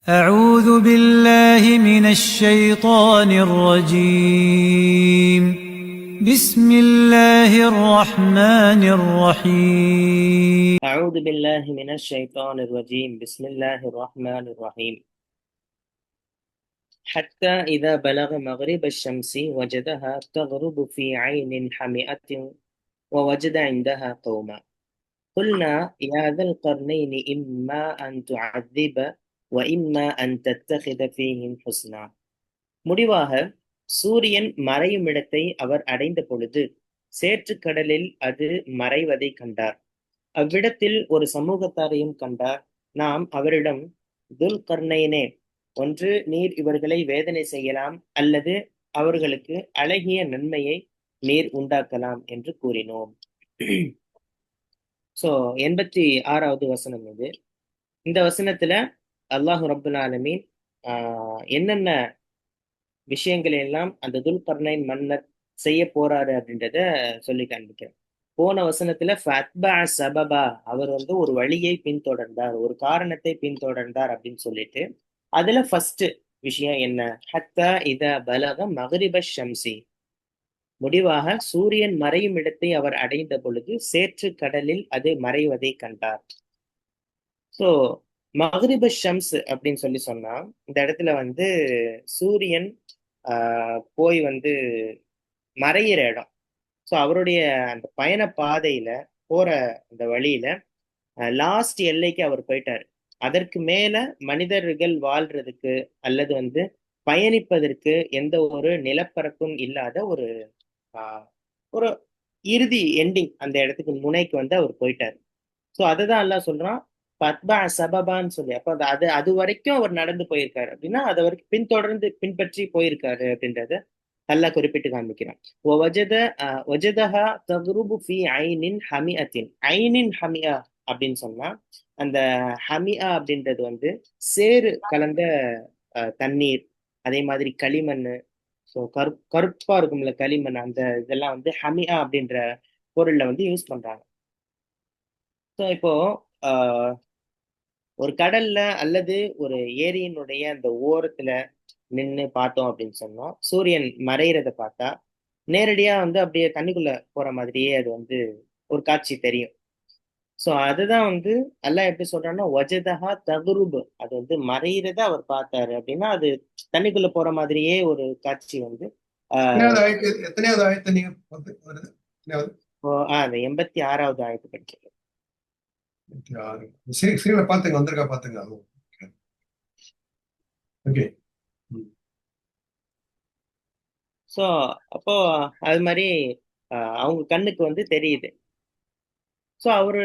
أعوذ بالله من الشيطان الرجيم. بسم الله الرحمن الرحيم. أعوذ بالله من الشيطان الرجيم بسم الله الرحمن الرحيم حتى إذا بلغ مغرب الشمس وجدها تغرب في عين حمئة ووجد عندها قوما قلنا يا ذا القرنين إما أن تعذب وإما أن تتخذ فيهم حسنا. முடிவாக சூரியன் மறையும் இடத்தை அவர் அடைந்த பொழுது சேற்றுக் கடலில் அது மறைவதை கண்டார். அவ்விடத்தில் ஒரு சமூகத்தாரையும் கண்டார். நாம் அவரிடம், துல்கர்னைனே, ஒன்று நீர் இவர்களை வேதனை செய்யலாம், அல்லது அவர்களுக்கு அழகிய நன்மையை நீர் உண்டாக்கலாம் என்று கூறினோம். சோ 86வது வசனம் இது. இந்த வசனத்துல அல்லாஹு ரப்புல் ஆலமீன் என்னென்ன விஷயங்களை எல்லாம் அந்த துல்கர்னைன் மன்னர் செய்ய போறாரு அப்படின்றத சொல்லி காண்பிக்கிறேன். போன வசனத்துல ஃபத்பா சபபா, அவர் ஒரு வழியை பின்தொடர்ந்தார், ஒரு காரணத்தை பின்தொடர்ந்தார் அப்படின்னு சொல்லிட்டு, அதுல ஃபர்ஸ்ட் விஷயம் என்ன? ஹத்தா இத பலக மகரிப ஷம்சி, முடிவாக சூரியன் மறையும் இடத்தை அவர் அடைந்த பொழுது சேற்று கடலில் அது மறைவதை கண்டார். சோ மகரிப ஷம்ஸ் அப்படின்னு சொல்லி சொன்னா, இந்த இடத்துல சூரியன் போய் மறையிற இடம். ஸோ அவருடைய அந்த பயண பாதையில போற அந்த வழியில லாஸ்ட் எல்லைக்கு அவர் போயிட்டாரு. அதற்கு மேல மனிதர்கள் வாழ்றதுக்கு அல்லது பயணிப்பதற்கு எந்த ஒரு நிலப்பரப்பும் இல்லாத ஒரு ஒரு இறுதி எண்டிங், அந்த இடத்துக்கு முனைக்கு அவர் போயிட்டாரு. ஸோ அதுதான் எல்லாம் சொல்றான் பத்பா சபபான்னு சொல்லி. அப்ப அது அது வரைக்கும் அவர் நடந்து போயிருக்காரு அப்படின்னா அது வரைக்கும் பின்தொடர்ந்து பின்பற்றி போயிருக்காரு அப்படின்றத நல்லா குறிப்பிட்டு காண்பிக்கிறான். ஐனின் ஹமியா அப்படின்னு சொன்னா, அந்த ஹமியா அப்படின்றது சேறு கலந்த தண்ணீர், அதே மாதிரி களிமண். ஸோ கருப்பா இருக்கும்ல களிமண், அந்த இதெல்லாம் ஹமியா அப்படின்ற பொருள்ல யூஸ் பண்றாங்க. ஸோ இப்போ ஒரு கடல்ல அல்லது ஒரு ஏரியினுடைய அந்த ஓரத்துல நின்று பார்த்தோம் அப்படின்னு சொன்னோம், சூரியன் மறைகிறத பார்த்தா நேரடியா அப்படியே தண்ணிக்குள்ள போற மாதிரியே அது ஒரு காட்சி தெரியும். சோ அதுதான் அல்லாஹ் எப்படி சொல்றான்னா, வஜதஹா தகுருபு, அது மறைகிறத அவர் பார்த்தாரு அப்படின்னா அது தண்ணிக்குள்ள போற மாதிரியே ஒரு காட்சி ஆஹ் எத்தனையாவது ஆயத்தை நீங்க அந்த 86வது ஆயத்து படிக்கிறது. பாத்துங்க, வந்திருக்கா பாத்துங்க. ஓகே. சோ அப்போ அது மாதிரி அவங்க கண்ணுக்கு தெரியுது. ஸோ அவரு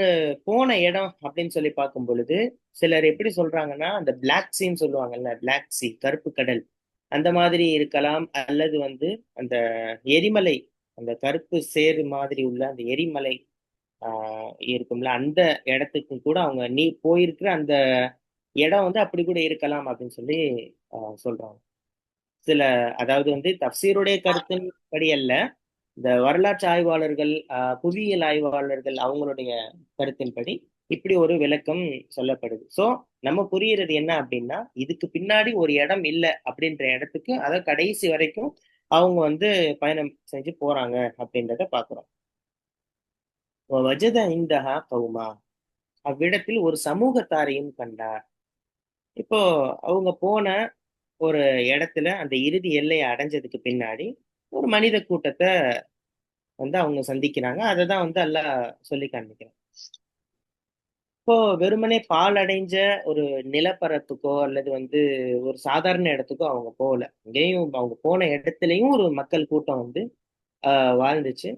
போன இடம் அப்படின்னு சொல்லி பார்க்கும் பொழுது சிலர் எப்படி சொல்றாங்கன்னா, அந்த பிளாக் சீன்னு சொல்லுவாங்கல்ல, பிளாக் சி, கருப்பு கடல், அந்த மாதிரி இருக்கலாம். அல்லது அந்த எரிமலை, அந்த கருப்பு சேறு மாதிரி உள்ள அந்த எரிமலை இருக்கும்ல, அந்த இடத்துக்கு கூட அவங்க நீ போயிருக்கிற அந்த இடம் அப்படி கூட இருக்கலாம் அப்படின்னு சொல்லி சொல்றாங்க. சில அதாவது தப்சீருடைய கருத்தின் படி அல்ல, இந்த வரலாற்று ஆய்வாளர்கள், புவியியல் ஆய்வாளர்கள் அவங்களுடைய கருத்தின்படி இப்படி ஒரு விளக்கம் சொல்லப்படுது. சோ நம்ம புரியுறது என்ன அப்படின்னா, இதுக்கு பின்னாடி ஒரு இடம் இல்லை அப்படின்ற இடத்துக்கு அதை கடைசி வரைக்கும் அவங்க பயணம் செஞ்சு போறாங்க அப்படின்றத பாக்குறோம். வஜத இந்தஹா கௌமா, அவ்விடத்தில் ஒரு சமூகத்தாரையும் கண்டார். இப்போ அவங்க போன ஒரு இடத்துல அந்த இறுதி எல்லையை அடைஞ்சதுக்கு பின்னாடி ஒரு மனித கூட்டத்தை அவங்க சந்திக்கிறாங்க. அதை தான் எல்லாம் சொல்லி காண்பிக்கிறாங்க. இப்போ வெறுமனே பால் அடைஞ்ச ஒரு நிலப்பரப்புக்கோ அல்லது ஒரு சாதாரண இடத்துக்கோ அவங்க போகல. அங்கேயும் அவங்க போன இடத்துலயும் ஒரு மக்கள் கூட்டம் வாழ்ந்துச்சு.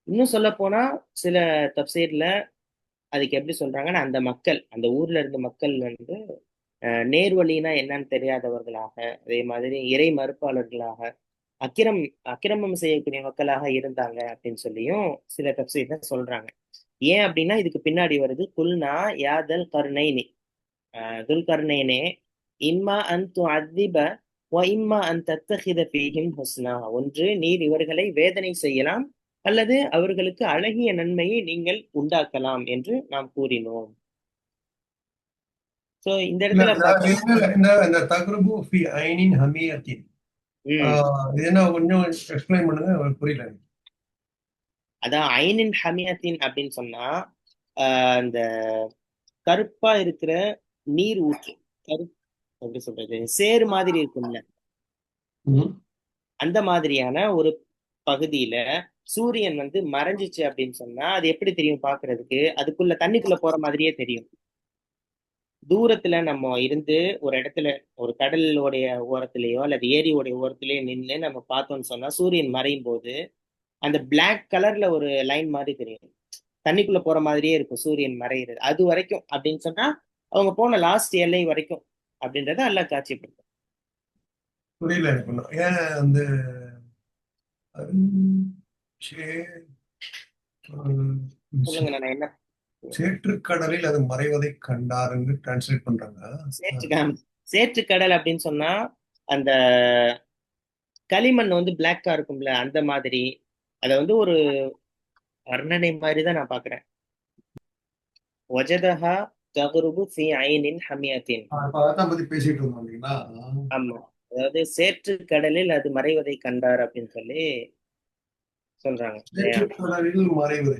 இன்னும் சொல்ல போனா சில தப்சீர்ல அதுக்கு எப்படி சொல்றாங்கன்னா, அந்த மக்கள், அந்த ஊர்ல இருந்த மக்கள் நேர்வழினா என்னன்னு தெரியாதவர்களாக, அதே மாதிரி இறை மறுப்பாளர்களாக, அக்கிரமம் செய்யக்கூடிய மக்களாக இருந்தாங்க அப்படின்னு சொல்லியும் சில தப்சீர்ல சொல்றாங்க. ஏன் அப்படின்னா இதுக்கு பின்னாடி வருது, குல்னா யாதல் கர்ணைனி, துல்கர்ணைனே இம்மா அன் துஅத்திப வ இம்மா அன் தத்தஹித ஃபீஹிம் ஹுஸ்னா, ஒன்று நீர் இவர்களை வேதனை செய்யலாம் அல்லது அவர்களுக்கு அழகிய நன்மையை நீங்கள் உண்டாக்கலாம் என்று நாம் கூறினோம். சோ இந்த இல்ல இடத்துல பார்த்தோம்னா இந்த தக்ருபு ஃபி ஐனின் ஹமியத்தின் ம் இது என்ன கொஞ்சம் எக்ஸ்பிளைன் பண்ணுங்க, எனக்கு புரியல எனக்கு. அதான் ஐனின் ஹமியத்தின் அப்படின்னு சொன்னா இந்த கருப்பா இருக்கிற நீர் ஊற்று, கருப்பு எப்படி சொல்றது, சேறு மாதிரி இருக்கும்ல, ம். அந்த மாதிரியான ஒரு பகுதியில சூரியன் வந்து மறைஞ்சிச்சு அப்படின்னு சொன்னா அது எப்படி தெரியும் பாக்குறதுக்கு? அதுக்குள்ள தண்ணிக்குள்ள போற மாதிரியே தெரியும். தூரத்துல நம்ம இருந்து ஒரு இடத்துல ஒரு கடலோடைய ஓரத்திலேயோ அல்லது ஏரியோடைய ஓரத்திலேயோ நின்று நம்ம பார்த்தோம்னு சொன்னா சூரியன் மறையும் போது அந்த பிளாக் கலர்ல ஒரு லைன் மாதிரி தெரியும். தண்ணிக்குள்ள போற மாதிரியே இருக்கும் சூரியன் மறையிறது அது வரைக்கும் அப்படின்னு சொன்னா அவங்க போன லாஸ்ட் எல்லை வரைக்கும் அப்படின்றத எல்லாம் காட்சிப்படுத்தும். புரியல எனக்கு ஒண்ணும். ஏன் அந்த அருண் சே- சொல்லுங்க, நான் என்ன சேற்றுக்கடலில் அது மறைவதை கண்டார் என்று டிரான்ஸ்லேட் பண்றாங்க. சேற்றுக்கடல் அப்படின்னு சொன்னா அந்த களிமண் வந்து பிளாக்கா இருக்கும்ல அந்த மாதிரி, அதை வந்து ஒரு வர்ணனை மாதிரி தான் நான் பாக்குறேன். வஜதஹா தகுருபு ஃபி ஐனின் ஹமியத்தின். இப்ப அதான் பத்தி பேசிட்டு இருந்தோம் இல்லைங்களா? ஆமா, அதாவது சேற்று கடலில் அது மறைவதை கண்டார் அப்படின்னு சொல்லி சொல்றாங்க இல்லையா? சேற்றுக்கடலில் மறைவது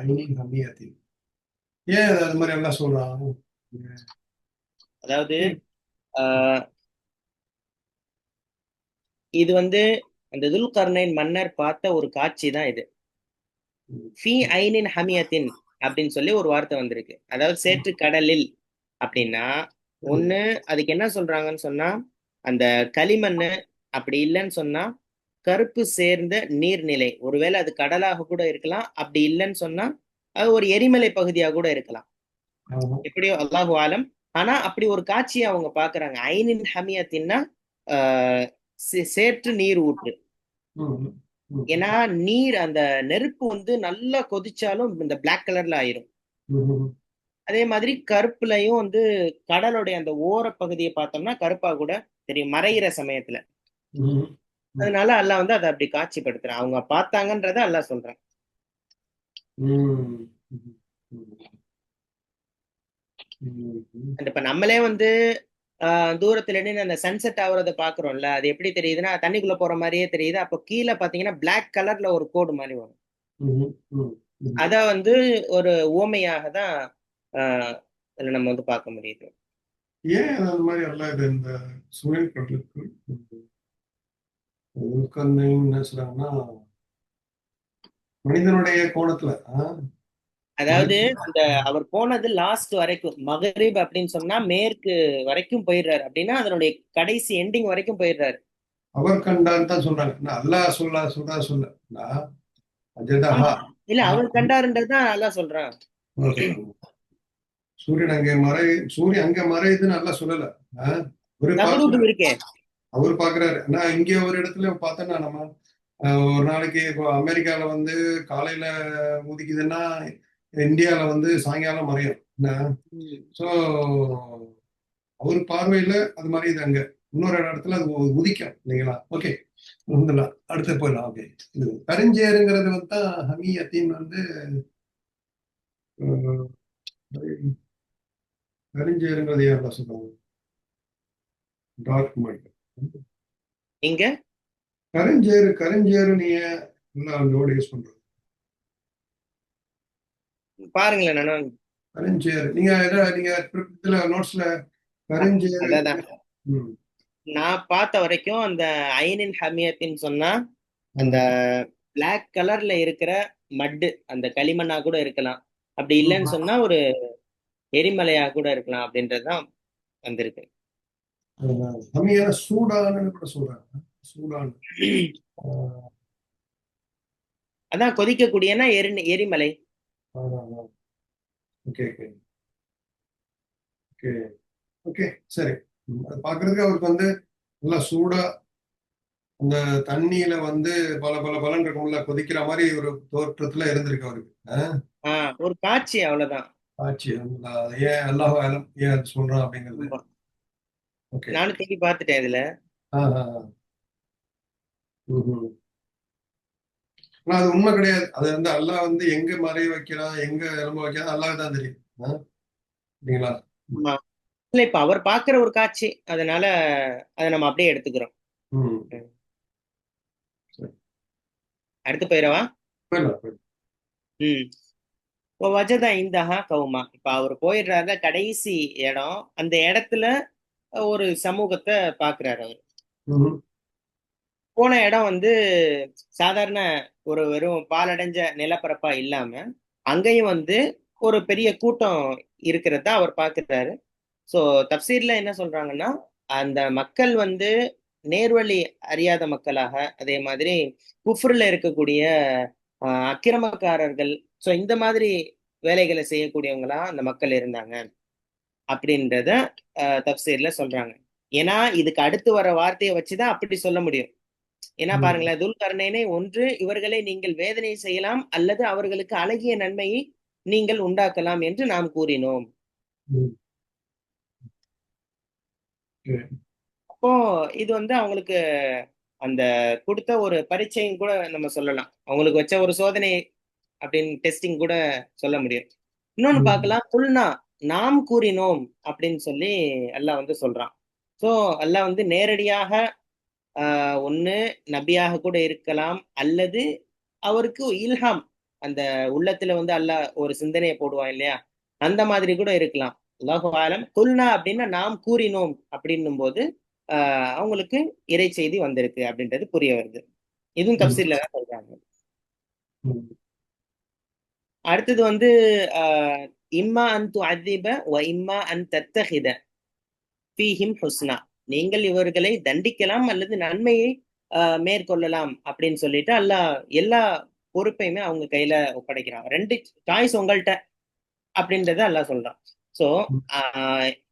ஐனின் ஹமியத்தின். ஏன் அது மாதிரி எல்லாம் சொல்றாங்க? அதாவது ஆஹ் இது வந்து அந்த துல்கர்னைன் மன்னர் பார்த்த ஒரு காட்சி தான் இது. ஃபி ஐனின் ஹமியத்தின் அப்படின்னு சொல்லி ஒரு வார்த்தை வந்திருக்கு. அதாவது சேற்று கடலில் அப்படின்னா ஒண்ணு அதுக்கு என்ன சொல்றாங்கன்னு சொன்னா அந்த களிமண்ணு, அப்படி இல்லைன்னு சொன்னா கருப்பு சேர்ந்த நீர்நிலை, ஒருவேளை அது கடலாக கூட இருக்கலாம், அப்படி இல்லைன்னு சொன்னா அது ஒரு எரிமலை பகுதியாக கூட இருக்கலாம், எப்படியோ அல்லாஹு ஆலம். ஆனா அப்படி ஒரு காட்சியை அவங்க பாக்குறாங்க. ஐனின் ஹமியத்தின்னா ஆஹ் சேற்று நீர் ஊற்று. ஏன்னா நீர் அந்த நெருப்பு வந்து நல்லா கொதிச்சாலும் இந்த பிளாக் கலர்ல ஆயிரும். அதே மாதிரி கருப்புலையும் வந்து கடலுடைய அந்த ஓர பகுதியை பார்த்தோம்னா கருப்பா கூட தெரியும் மறையிற சமயத்துல. அதனால அல்லாஹ் வந்து அதை அப்படி காட்சிப்படுத்துறான், அவங்க பார்த்தாங்கன்றத அல்லாஹ் சொல்றான். இப்ப நம்மளே வந்து தூரத்துல நின்று அந்த சன்செட் ஆகுறத பாக்குறோம்ல, அது எப்படி தெரியுதுன்னா தண்ணிக்குள்ள போற மாதிரியே தெரியுது. அப்போ கீழே பாத்தீங்கன்னா பிளாக் கலர்ல ஒரு கோடு மாதிரி வரும். அத வந்து ஒரு உவமையாக தான் அதுல நம்ம வந்து பார்க்க முடியுது. ஏன் அந்த மாதிரி எல்லாம் இது இந்த சூழல் கடலுக்கு என்ன சொல்றாங்கன்னா மனிதனுடைய கோணத்துல அதாவது அந்த அவர் போனது லாஸ்ட் வரைக்கும் மகரிப் அப்படின்னு சொன்னா மேற்கு வரைக்கும் போயிடுறாரு, அப்படின்னா அதனுடைய கடைசி எண்டிங் வரைக்கும் போயிடுறாரு. அவர் கண்டான்னு தான் சொல்றாங்க. அல்லாஹ் சொல்ல இல்ல அவர் கண்டாருன்றதுதான் அல்லாஹ் சொல்றான். சூரியன் அங்க மறையுதுன்னு நல்லா சொல்லல. இருக்கே அவரு பாக்குறாரு. நான் இங்க ஒரு இடத்துல பார்த்தோன்னா நம்ம ஒரு நாளைக்கு இப்போ அமெரிக்கால வந்து காலையில உதிக்குதுன்னா இந்தியால வந்து சாயங்காலம் மறையும். சோ அவர் பார்வையில அது மாதிரி இது அங்க இன்னொரு இடத்துல அது உதிக்கும் இல்லைங்களா? ஓகே, அடுத்து போயிடலாம். ஓகே, இது கருஞ்சேருங்கிறது வந்து ஹமியத்தின் வந்து கருஞ்சேருங்கிறது ஏன் சொல்றாங்க? டார்க் மைண்ட் இங்க கருஞ்சேரு நீ வேர்டு யூஸ் பண்றது பாருங்களேன். கருஞ்சேரு நீங்க நோட்ஸ்ல கருஞ்சேரு நான் பார்த்த வரைக்கும் அந்த ஐனின் ஹமியத்தின்னு சொன்னா அந்த பிளாக் கலர்ல இருக்கிற மட்டு அந்த களிமண்ணா கூட இருக்கலாம், அப்படி இல்லைன்னு சொன்னா ஒரு எரிமலையா கூட இருக்கலாம் அப்படின்றதுதான் வந்திருக்கு. சூடானு கூட சொல்றாங்க. சூடான் அதான் கொதிக்கக்கூடியனா எரிமலை. சரி, அது பாக்குறதுக்கு அவருக்கு வந்து நல்லா சூடா அந்த தண்ணியில வந்து பல பல பலன் இருக்கும்ல, கொதிக்கிற மாதிரி ஒரு தோற்றத்துல இருந்திருக்கு அவருக்கு. ஒரு காட்சி, அவ்வளவுதான் காட்சி. ஏன் அல்லாஹ் ஏன் சொல்றான் அப்படிங்கிறது நானும் தேடி பார்த்துட்டேன் இதுல. ஆனா அது உண்மை கிடையாது. அது வந்து அல்லாஹ் வந்து எங்க மறைய வைக்கிறான், எங்க எலும்ப வைக்கிறான் அல்லாஹ் தான் தெரியும். அப்படிங்களா? இல்ல இப்ப அவர் பார்க்கிற ஒரு காட்சி, அதனால அதை நம்ம அப்படியே எடுத்துக்கிறோம். ம். சரி. அடுத்து போயிடவா? போயிடலாம், போயிடலாம். ம். இப்போ வஜத இந்தஹா கௌமா, இப்ப அவர் போயிடுறாரு கடைசி இடம், அந்த இடத்துல ஒரு சமூகத்தை பாக்குறாரு அவர். ம். போன இடம் வந்து சாதாரண ஒரு வெறும் பாலடைஞ்ச நிலப்பரப்பா இல்லாம அங்கேயும் வந்து ஒரு பெரிய கூட்டம் இருக்கிறத அவர் பார்க்கிறாரு. சோ தப்சீர்ல என்ன சொல்றாங்கன்னா, அந்த மக்கள் வந்து நேர்வழி அறியாத மக்களாக, அதே மாதிரி குஃப்ர்ல இருக்கக்கூடிய அக்கிரமக்காரர்கள், சோ இந்த மாதிரி வேலைகளை செய்யக்கூடியவங்களா அந்த மக்கள் இருந்தாங்க அப்படின்றத தப்சீர்ல சொல்றாங்க. ஏன்னா இதுக்கு அடுத்து வர வார்த்தையை வச்சுதான் அப்படி சொல்ல முடியும். ஏன்னா ம். பாருங்களேன், துல்கர்ணைனே ஒன்று இவர்களை நீங்கள் வேதனை செய்யலாம் அல்லது அவர்களுக்கு அழகிய நன்மையை நீங்கள் உண்டாக்கலாம் என்று நாம் கூறினோம். ம். சரி. அப்போ இது வந்து அவங்களுக்கு அந்த கொடுத்த ஒரு பரீட்சையும் கூட நம்ம சொல்லலாம். அவங்களுக்கு வச்ச ஒரு சோதனை அப்படின்னு டெஸ்டிங் கூட சொல்ல முடியும். இன்னொன்னு ம். பார்க்கலாம், குல்னா நாம் கூறினோம் அப்படின்னு சொல்லி அல்லாஹ் வந்து சொல்றான். சோ அல்லாஹ் வந்து நேரடியாக ஒண்ணு நபியாக கூட இருக்கலாம், அல்லது அவருக்கு இல்ஹாம், அந்த உள்ளத்துல வந்து அல்லாஹ் ஒரு சிந்தனையை போடுவான் இல்லையா, அந்த மாதிரி கூட இருக்கலாம். அல்லாஹு ஆலம். குல்னா அப்படின்னா நாம் கூறினோம் அப்படின்னும் போது அவங்களுக்கு இறை செய்தி வந்திருக்கு அப்படின்றது புரிய வருது. இதுவும் ம். தப்சீர்ல தான் சொல்றாங்க. ம். அடுத்தது வந்து ஆஹ் இம்மா அன் துஅதிப வ இம்மா அன் தத்தஹித ஃபீஹிம் ஹுஸ்னா, நீங்கள் இவர்களை தண்டிக்கலாம் அல்லது நன்மையை மேற்கொள்ளலாம் அப்படின்னு சொல்லிட்டு அல்லாஹ் எல்லா பொறுப்பையுமே அவங்க கையில ஒப்படைக்கிறான். ரெண்டு சாய்ஸ் உங்கள்கிட்ட அப்படின்றத அல்லாஹ் சொல்றான். சோ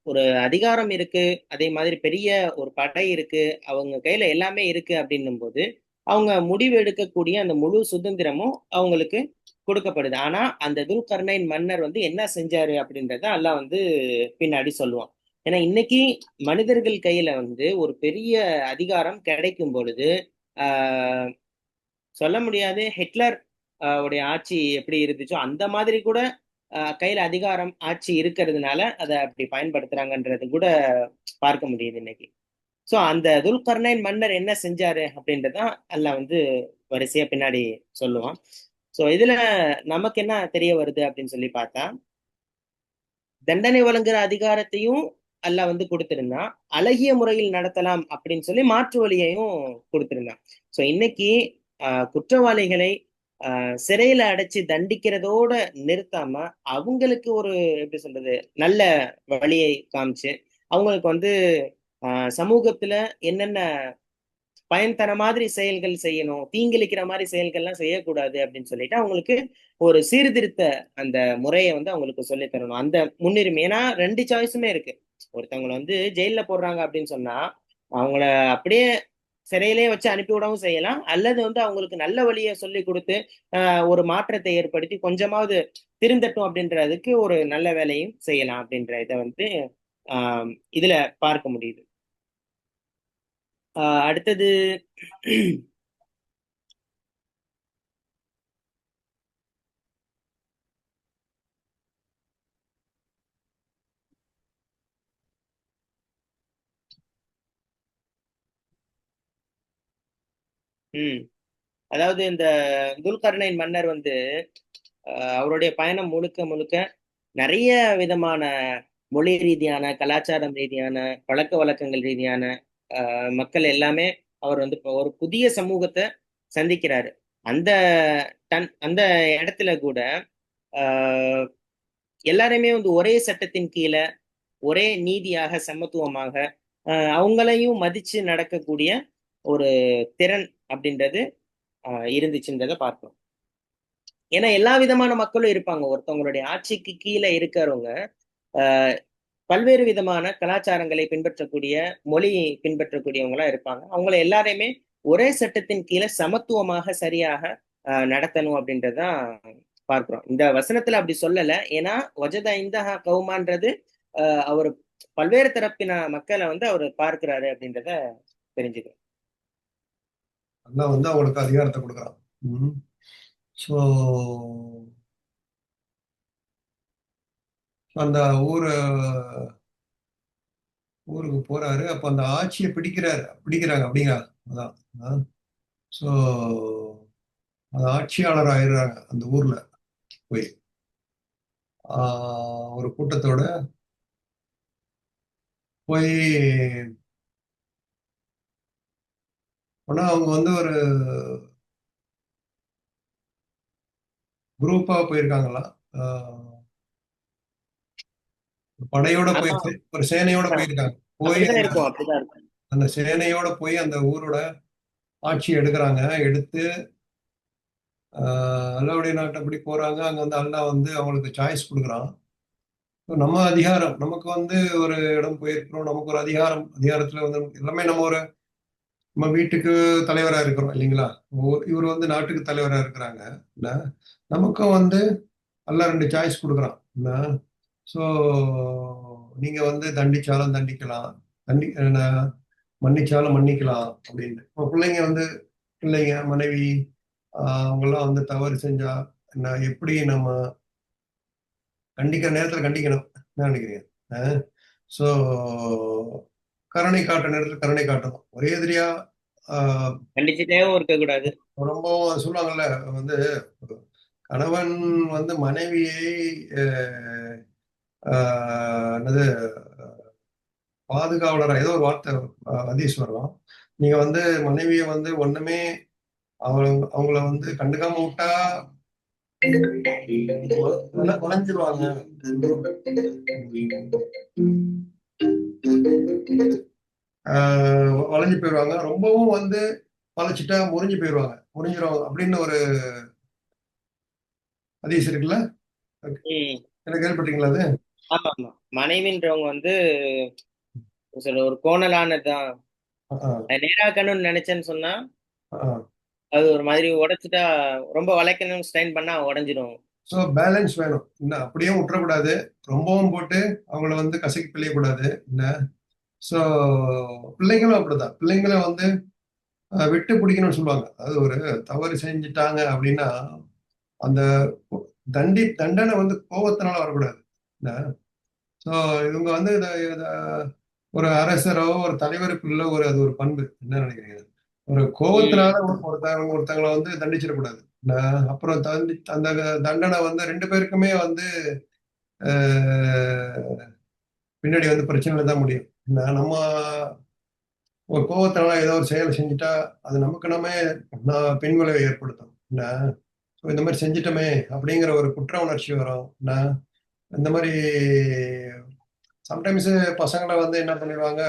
ஒரு அதிகாரம் இருக்கு, அதே மாதிரி பெரிய ஒரு படை இருக்கு, அவங்க கையில எல்லாமே இருக்கு அப்படின்னும் போது அவங்க முடிவு எடுக்கக்கூடிய அந்த முழு சுதந்திரமும் அவங்களுக்கு கொடுக்கப்படுது. ஆனா அந்த துல்கர்னைன் மன்னர் வந்து என்ன செஞ்சாரு அப்படின்றத அல்லாஹ் வந்து பின்னாடி சொல்லுவான். ஏன்னா இன்னைக்கு மனிதர்கள் கையில வந்து ஒரு பெரிய அதிகாரம் கிடைக்கும் பொழுது ஆஹ் சொல்ல முடியாது, ஹிட்லர் உடைய ஆட்சி எப்படி இருந்துச்சோ அந்த மாதிரி கூட கையில அதிகாரம் ஆட்சி இருக்கிறதுனால அதை அப்படி பயன்படுத்துறாங்கன்றது கூட பார்க்க முடியுது இன்னைக்கு. சோ அந்த துல்கர்னைன் மன்னர் என்ன செஞ்சாரு அப்படின்றதான் அல்லாஹ் வந்து வரிசையா பின்னாடி சொல்லுவான். சோ இதுல நமக்கு என்ன தெரிய வருது அப்படின்னு சொல்லி பார்த்தா, தண்டனை வழங்குற அதிகாரத்தையும் அல்லாஹ் வந்து கொடுத்திருந்தான், அழகிய முறையில் நடத்தலாம் அப்படின்னு சொல்லி மாற்று வழியையும் கொடுத்திருந்தான். சோ இன்னைக்கு குற்றவாளிகளை சிறையில அடைச்சு தண்டிக்கிறதோட நிறுத்தாம அவங்களுக்கு ஒரு எப்படி சொல்றது நல்ல வழியை காமிச்சு அவங்களுக்கு வந்து சமூகத்துல என்னென்ன பயன் தர மாதிரி செயல்கள் செய்யணும், தீங்கிழிக்கிற மாதிரி செயல்கள்லாம் செய்யக்கூடாது அப்படின்னு சொல்லிட்டு அவங்களுக்கு ஒரு சீர்திருத்த அந்த முறையை வந்து அவங்களுக்கு சொல்லி தரணும். அந்த முன்னுரிமை, ஏன்னா ரெண்டு சாய்ஸுமே இருக்கு. ஒருத்தவங்களை வந்து ஜெயில போடுறாங்க அப்படின்னு சொன்னா அவங்கள அப்படியே சிறையிலே வச்சு அனுப்பிவிடவும் செய்யலாம், அல்லது வந்து அவங்களுக்கு நல்ல வழியை சொல்லி கொடுத்து ஒரு மாற்றத்தை ஏற்படுத்தி கொஞ்சமாவது திருந்தட்டும் அப்படின்றதுக்கு ஒரு நல்ல வேலையும் செய்யலாம் அப்படின்ற இதை வந்து இதுல பார்க்க முடியுது. அடுத்தது ம் அதாவது இந்த துல்கர்னைன் மன்னர் வந்து அவருடைய பயணம் முழுக்க முழுக்க நிறைய விதமான மொழி ரீதியான, கலாச்சாரம் ரீதியான, பழக்க வழக்கங்கள் ரீதியான மக்கள் எல்லாமே அவர் வந்து இப்போ ஒரு புதிய சமூகத்தை சந்திக்கிறாரு. அந்த அந்த இடத்துல கூட ஆஹ் எல்லாருமே வந்து ஒரே சட்டத்தின் கீழே ஒரே நீதியாக சமத்துவமாக அவங்களையும் மதிச்சு நடக்கக்கூடிய ஒரு திறன் அப்படின்றது இருந்துச்சுன்றதை பார்க்கிறோம். ஏன்னா எல்லா விதமான மக்களும் இருப்பாங்க. ஒருத்தவங்களுடைய ஆட்சிக்கு கீழே இருக்கிறவங்க பல்வேறு விதமான கலாச்சாரங்களை பின்பற்றக்கூடிய, மொழியை பின்பற்றக்கூடியவங்களா இருப்பாங்க. அவங்கள எல்லாரையுமே ஒரே சட்டத்தின் கீழே சமத்துவமாக சரியாக நடத்தணும் அப்படின்றதுதான் பார்க்கிறோம். இந்த வசனத்துல அப்படி சொல்லல. ஏன்னா வஜத இந்தஹா கௌமான்றது அவர் பல்வேறு தரப்பின மக்களை வந்து அவர் பார்க்கிறாரு அப்படின்றத தெரிஞ்சுக்கிறோம். அல்லாஹ் வந்து அவங்களுக்கு அதிகாரத்தை கொடுக்குறான். ம். ஸோ அந்த ஊரை ஊருக்கு போறாரு. அப்ப அந்த ஆட்சியை பிடிக்கிறாங்க அப்படிங்க. அதான். ஸோ அது ஆட்சியாளர் ஆயிடுறாங்க அந்த ஊர்ல போய். ஒரு கூட்டத்தோட போய் ஆனா அவங்க வந்து ஒரு குரூப்பா போயிருக்காங்களாம். படையோட போய் ஆமா. ஒரு சேனையோட போயிருக்காங்க. போய் அப்படிதான் இருக்கும், அப்படிதான் இருக்கும். அந்த சேனையோட போய் அந்த ஊரோட ஆட்சி எடுக்கிறாங்க. எடுத்து அல்லாவுடைய நாட்டப்படி போறாங்க. அங்க வந்து அல்லாஹ் வந்து அவங்களுக்கு சாய்ஸ் கொடுக்குறான். நம்ம அதிகாரம் நமக்கு வந்து ஒரு இடம் போயிருக்கிறோம். நமக்கு ஒரு அதிகாரத்துல வந்து எல்லாமே நம்ம வீட்டுக்கு தலைவரா இருக்கிறோம் இல்லைங்களா? இவர் வந்து நாட்டுக்கு தலைவரா இருக்கிறாங்க. என்ன, நமக்கும் வந்து அல்லாஹ் 2 சாய்ஸ் குடுக்குறான். என்ன, ஸோ நீங்க வந்து தண்டிச்சாலும் தண்டிக்கலாம். தண்டி என்ன மன்னிச்சாலும் மன்னிக்கலாம் அப்படின்னு. இப்போ பிள்ளைங்க, மனைவி அவங்கலாம் வந்து தவறு செஞ்சா எப்படி நம்ம கண்டிக்கிற நேரத்துல கண்டிக்கணும். என்ன நினைக்கிறீங்க? அ ஸோ கருணை காட்டுற நேரத்துல கருணை காட்டணும். ஒரே எதிரியா ஆ கண்டிச்சுட்டேவும் இருக்கக்கூடாது. ரொம்பவும் சொல்லுவாங்கல்ல வந்து கணவன் வந்து மனைவியை என்னது பாதுகாவலரா ஏதோ ஒரு வார்த்தை ஹதீஸ் வரும். நீங்க வந்து மனைவிய வந்து ஒண்ணுமே அவங்கள வந்து கண்டுக்காம விட்டா உழைஞ்சிருவாங்க. வளைஞ்சு போயிடுவாங்க. ரொம்பவும் வந்து வளைச்சிட்டா முறிஞ்சு போயிடுவாங்க. முறிஞ்சிரும் அப்படின்னு ஒரு ஹதீஸ் இருக்குல்ல? ம். என்ன கேள்விப்பட்டீங்களா அது? ஆமா, ஆமா. மனைவின்றவங்க வந்து ஒரு கோணலானதுதான். அ, அது நேராக்கணும்னு நினைச்சேன்னு சொன்னா, அ. அது ஒரு மாதிரி உடைச்சிட்டா, ரொம்ப வளைக்கணும்னு ஸ்ட்ரெயின் பண்ணா உடைஞ்சிரும். ஸோ பேலன்ஸ் வேணும். என்ன அப்படியே விட்டுறக்கூடாது. ரொம்பவும் போட்டு அவங்கள வந்து கசக்கி பிழியக்கூடாது. என்ன ஸோ பிள்ளைங்களும் அப்படிதான். பிள்ளைங்களும் வந்து விட்டு பிடிக்கணும்னு சொல்லுவாங்க. அதாவது ஒரு தவறு செஞ்சுட்டாங்க அப்படின்னா, அந்த தண்டனை வந்து கோவத்தினால வரக்கூடாது. என்ன ஸோ இவங்க வந்து இத ஒரு அரசரோ, ஒரு தலைவருக்குள்ள அது ஒரு பண்பு. என்ன நினைக்கிறீங்க? ஒரு ம். கோவத்தினால ஒருத்தங்கள வந்து தண்டிச்சிடக்கூடாது. அப்புறம் அந்த தண்டனை வந்து 2 பேருக்குமே வந்து பின்னாடி வந்து பிரச்சனையில தான் முடியும். நம்ம ஒரு கோவத்தினால ஏதோ ஒரு செயல் செஞ்சுட்டா, அது நமக்கு நாமே பின்விளைவை ஏற்படுத்தும். இந்த மாதிரி செஞ்சுட்டோமே அப்படிங்கிற ஒரு குற்ற உணர்ச்சி வரும். இந்த மாதிரி சம்டைம்ஸ் பசங்கள வந்து என்ன பண்ணிடுவாங்க,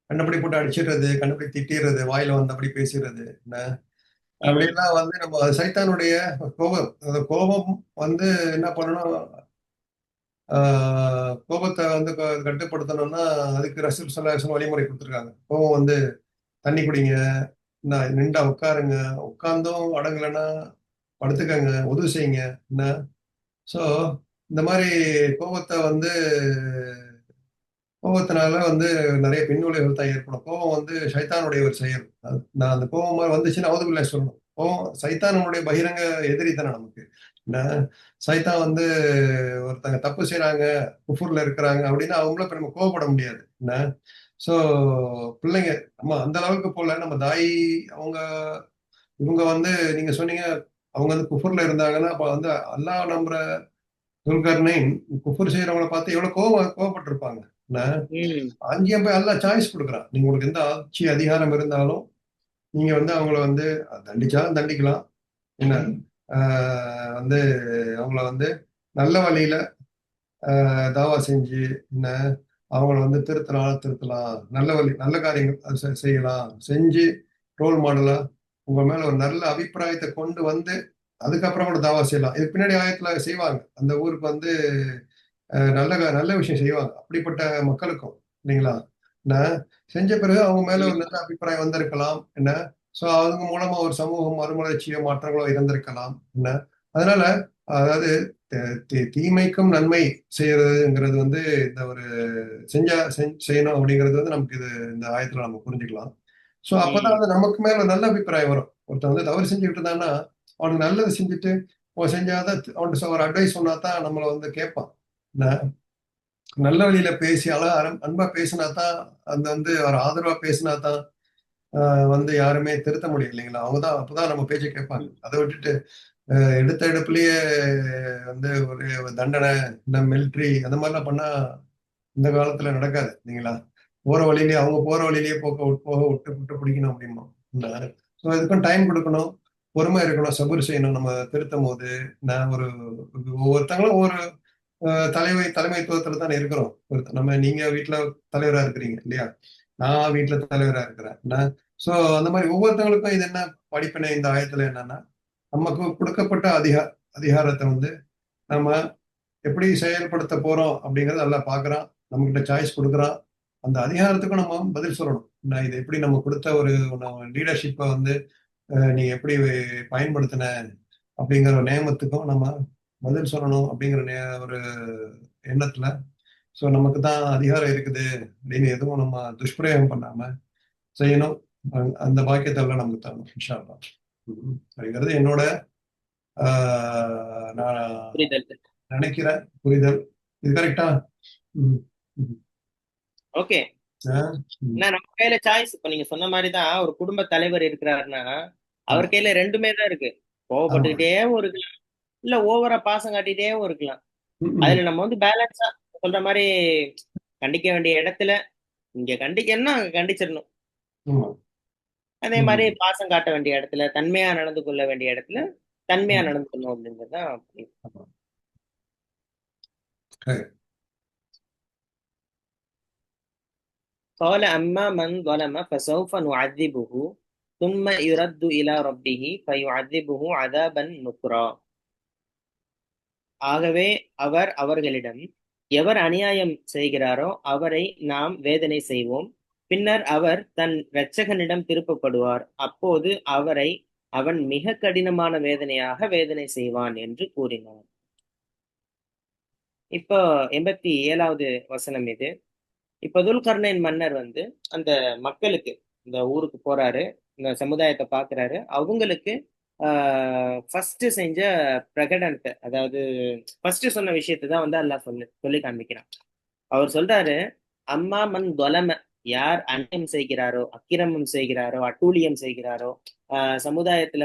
கண்டபடி போட்டு அடிச்சிடுறது, கண்டபடி திட்டிடுறது, வாயில வந்தபடி பேசிடுறது. ம். அப்படியெல்லாம் வந்து நம்ம சைத்தானுடைய கோபம். அந்த கோபம் வந்து என்ன பண்ணணும், கோபத்தை வந்து கட்டுப்படுத்தணும்னா அதுக்கு ரசூல் ஸல்லல்லாஹு அலைஹி வஸல்லம் வழிமுறை கொடுத்துருக்காங்க. கோபம் வந்து தண்ணி குடிங்க, நின்றா உட்காருங்க, உட்கார்ந்தும் அடங்கலைன்னா படுத்துக்கங்க, உதவு செய்யுங்க. என்ன ஸோ இந்த மாதிரி கோபத்தை வந்து கோபத்தினால வந்து நிறைய பின்விளைவுகள் தான் ஏற்படும். கோபம் வந்து சைத்தானுடைய ஒரு செயல். நான் அந்த கோபம் வந்துச்சுன்னா அவுதுபில்லாஹ் சொல்லணும். கோபம் சைத்தானுடைய பகிரங்க எதிரி தானே நமக்கு. என்ன சைத்தான் வந்து ஒருத்தங்க தப்பு செய்றாங்க, குஃப்ர்ல இருக்கிறாங்க அப்படின்னா அவங்கள இப்ப நம்ம கோவப்பட முடியாது. என்ன ஸோ பிள்ளைங்க நம்ம அந்த அளவுக்கு போல நம்ம தாய் அவங்க இவங்க வந்து நீங்க சொன்னீங்க அவங்க வந்து குஃப்ர்ல இருந்தாங்கன்னா அப்ப வந்து அல்லாஹ் நம்புற துல்கர்னைன் குஃப்ர் செய்யறவங்கள பார்த்து எவ்வளவு கோவப்பட்டிருப்பாங்க. என்ன ம். அங்கேயும் போய் அல்லாஹ் சாய்ஸ் குடுக்குறான். நீங்க உங்களுக்கு எந்த ஆட்சி அதிகாரம் இருந்தாலும், நீங்க வந்து அவங்கள வந்து தண்டிச்சாலும் தண்டிக்கலாம். என்ன ஆ வந்து அவங்கள வந்து நல்ல வழியில தாவா செஞ்சு, என்ன அவங்கள வந்து திருத்தனாலும் திருத்தலாம். நல்ல காரியங்கள் செய்யலாம். செஞ்சு ரோல் மாடலா உங்க மேல ஒரு நல்ல அபிப்பிராயத்த கொண்டு வந்து, அதுக்கப்புறம் கூட தாவா செய்யலாம். இதுக்கு பின்னாடி ஆயத்துல செய்வாங்க. அந்த ஊருக்கு வந்து நல்ல விஷயம் செய்வாங்க. அப்படிப்பட்ட மக்களுக்கும். இல்லைங்களா? என்ன, செஞ்ச பிறகு அவங்க மேல ஒரு ம். நல்ல அபிப்பிராயம் வந்திருக்கலாம். என்ன, ஸோ அவங்க மூலமா ஒரு சமூகம் மறுமலர்ச்சியோ, மாற்றங்களோ இருந்திருக்கலாம். என்ன, அதனால அதாவது தீமைக்கும் நன்மை செய்யறதுங்கிறது வந்து இந்த ஒரு செய்யணும் அப்படிங்கிறது வந்து நமக்கு இந்த ஆயத்துல நம்ம புரிஞ்சுக்கலாம். ஸோ அப்பதான் ம். வந்து நமக்கு மேல ஒரு நல்ல அபிப்பிராயம் வரும். ஒருத்தன் வந்து தவறு செஞ்சுக்கிட்டு இருந்தான்னா, அவனுக்கு நல்லது செஞ்சுட்டு, அவன் செஞ்சாதான் அவன்கிட்ட ஒரு அட்வைஸ் சொன்னா தான் நம்மள வந்து கேட்பான். என்ன நல்ல வழியில பேசி அழகா அன்பா பேசினா தான், அந்த ஒரு ஆதரவா பேசினா தான் வந்து யாருமே திருத்த முடியும் இல்லைங்களா? அவங்கதான் அப்பதான் நம்ம பேச்ச கேட்பாங்க. ம். அதை விட்டுட்டு எடுத்த எடுப்புலயே ஒரு தண்டனை, இந்த மிலிட்ரி அந்த மாதிரிலாம் பண்ணா இந்த காலத்துல நடக்காது இல்லைங்களா? போற வழியிலேயே அவங்க போற வழியிலேயே போக விட்டு விட்டு பிடிக்கணும் அப்படிமா. ஸோ இதுக்கும் டைம் கொடுக்கணும், பொறுமை இருக்கணும், சபூர் செய்யணும். நம்ம திருத்தும் போது நான் ஒவ்வொருத்தங்களும் ஒவ்வொரு தலைமைத்துவத்துல தான் இருக்கிறோம். நீங்க வீட்டுல தலைவரா இருக்கிறீங்க இல்லையா? நான் வீட்டுல தலைவரா இருக்கிறேன். சோ அந்த மாதிரி ஒவ்வொருத்தவங்களுக்கும் இது என்ன படிப்பினை இந்த ஆயத்துல என்னன்னா, நமக்கு கொடுக்கப்பட்ட அதிகாரத்தை நம்ம எப்படி செயல்படுத்த போறோம் அப்படிங்கறத நல்லா பாக்குறான். நம்ம கிட்ட சாய்ஸ் கொடுக்குறான். அந்த அதிகாரத்துக்கும் நம்ம பதில் சொல்லணும். நான் இதை எப்படி நம்ம கொடுத்த ஒரு லீடர்ஷிப்பை நீ எப்படி பயன்படுத்தின அப்படிங்கிற ஒரு நியமத்துக்கும் நம்ம பதில் சொல்லணும் அப்படிங்கிற ஒரு எண்ணத்துல ஸோ நமக்கு தான் அதிகாரம் இருக்குது அப்படின்னு எதுவும் நம்ம துஷ்பிரயோகம் பண்ணாம செய்யணும். அந்த பாக்கியத்தை எல்லாம் நமக்கு தரணும் இன்ஷா அல்லாஹ். அப்படிங்கிறது என்னோட நான் புரிதல். நினைக்கிறேன் புரிதல். இது கரெக்டா? ஓகே. நம்ம கையில சாய்ஸ். இப்ப நீங்க சொன்ன மாதிரிதான் ஒரு குடும்ப தலைவர் இருக்கிறாருன்னா அவர் கையில ரெண்டுமே தான் இருக்கு. கோவப்பட்டுக்கிட்டேவும் இருக்கலாம், இல்ல ஓவரா பாசம் காட்டிட்டேவும் இருக்கலாம். அதுல நம்ம பேலன்ஸா சொல்ற மாதிரி கண்டிக்க வேண்டிய இடத்துல இங்க கண்டிக்கணும்னா அங்க கண்டிச்சிடணும். அதே மாதிரி பாசம் காட்ட வேண்டிய இடத்துல, தன்மையா நடந்து கொள்ள வேண்டிய இடத்துல தன்மையா நடந்துக்கணும் அப்படின்றதுதான். قال أما من ظلم فسوف نعذبه ثم يرد إلى ربه فيعذبه عذابا نكرا. ஆகவே அவர்களிடம் எவர் அநியாயம் செய்கிறாரோ அவரை நாம் வேதனை செய்வோம், பின்னர் அவர் தன் இரட்சகனிடம் திருப்பப்படுவார், அப்போது அவன் மிக கடினமான வேதனையாக வேதனை செய்வான் என்று கூறினார். இப்போ 87வது வசனம் இது. இப்ப துல்கர்னைன் மன்னர் அந்த மக்களுக்கு இந்த ஊருக்கு போறாரு, இந்த சமுதாயத்தை பாக்குறாரு. அவங்களுக்கு ஃபர்ஸ்ட் செஞ்ச பிரகடனத்தை, அதாவது ஃபர்ஸ்ட் சொன்ன விஷயத்தை தான் அல்லாஹ் சொல்லி காண்பிக்கிறான். அவர் சொல்றாரு, அம்மா மன் தொலம, யார் அநியம் செய்கிறாரோ, அக்கிரமம் செய்கிறாரோ, அட்டூழியம் செய்கிறாரோ, சமுதாயத்துல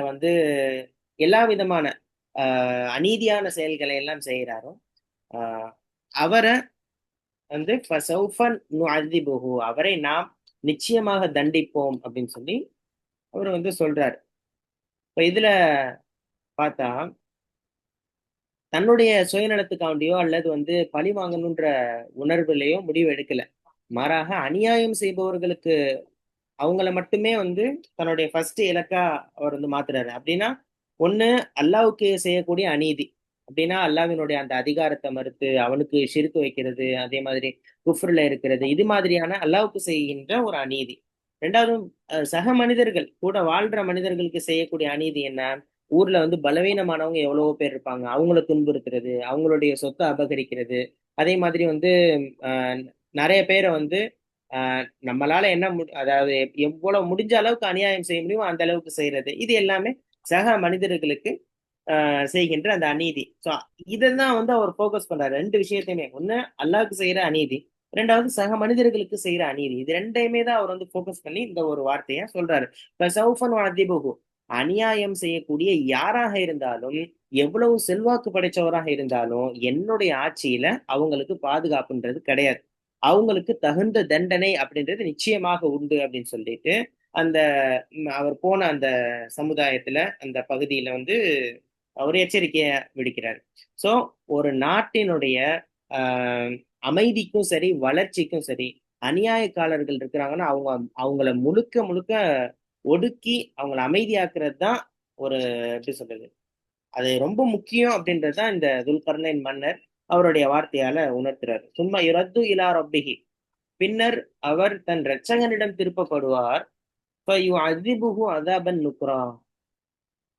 எல்லா விதமான அநீதியான செயல்களை எல்லாம் செய்கிறாரோ, அவரை அவரை நாம் நிச்சயமாக தண்டிப்போம் அப்படின்னு சொல்லி அவர் சொல்றாரு. இப்ப இதுல பார்த்தா தன்னுடைய சுயநலத்துக்காண்டியோ அல்லது பழி வாங்கணுன்ற உணர்வுலையோ முடிவு எடுக்கல. மாறாக அநியாயம் செய்பவர்களுக்கு அவங்கள மட்டுமே தன்னுடைய ஃபர்ஸ்ட் இலக்கா அவர் மாத்துறாரு. அப்படின்னா ஒண்ணு அல்லாஹ்வுக்கு செய்யக்கூடிய அநீதி, அப்படின்னா அல்லாஹ்வினுடைய அந்த அதிகாரத்தை மறுத்து அவனுக்கு ஷிர்க் வைக்கிறது, அதே மாதிரி குஃப்ர்ல இருக்கிறது, இது மாதிரியான அல்லாஹ்வுக்கு செய்கின்ற ஒரு அநீதி. ரெண்டாவது சக மனிதர்கள் கூட வாழ்ற மனிதர்களுக்கு செய்யக்கூடிய அநீதி என்ன? ஊர்ல பலவீனமானவங்க எவ்வளவோ பேர் இருப்பாங்க, அவங்கள துன்புறுத்துறது, அவங்களுடைய சொத்தை அபகரிக்கிறது. அதே மாதிரி நிறைய பேரை நம்மளால என்ன அதாவது எவ்வளவு முடிஞ்ச அளவுக்கு அநியாயம் செய்ய முடியுமோ அந்த அளவுக்கு செய்யறது, இது எல்லாமே சக மனிதர்களுக்கு செய்கின்ற அந்த அநீதி. ஸோ இதான் அவர் ஃபோக்கஸ் பண்றாரு. ரெண்டு விஷயத்தையுமே, ஒண்ணு அல்லாஹ்வுக்கு செய்யற அநீதி, ரெண்டாவது சக மனிதர்களுக்கு செய்யற அநீதி. இது ரெண்டையுமே தான் அவர் ஃபோக்கஸ் பண்ணி இந்த ஒரு வார்த்தைய சொல்றாரு. இப்ப சௌஃபன் வஅதிபுஹு, அநியாயம் செய்யக்கூடிய யாராக இருந்தாலும், எவ்வளவு செல்வாக்கு படைச்சவராக இருந்தாலும், என்னுடைய ஆட்சியில அவங்களுக்கு பாதுகாப்புன்றது கிடையாது, அவங்களுக்கு தகுந்த தண்டனை அப்படின்றது நிச்சயமாக உண்டு அப்படின்னு சொல்லிட்டு அந்த அவர் போன அந்த சமுதாயத்துல அந்த பகுதியில ஒரு எச்சரிக்கைய விடுக்கிறார். சோ ஒரு நாட்டினுடைய அமைதிக்கும் சரி வளர்ச்சிக்கும் சரி அநியாயக்காரர்கள் இருக்கிறாங்கன்னா அவங்கள முழுக்க முழுக்க ஒடுக்கி அவங்கள அமைதியாக்குறது தான் ஒரு, எப்படி சொல்றது, அது ரொம்ப முக்கியம் அப்படின்றதுதான் இந்த துல்கர்னைன் மன்னர் அவருடைய வார்த்தையால உணர்த்துறாரு. சும்மா யுரத்து இலா ரப்பிஹி, பின்னர் அவர் தன் இரட்சகனிடம் திருப்பப்படுவார். அதாபன் நுக்ரா,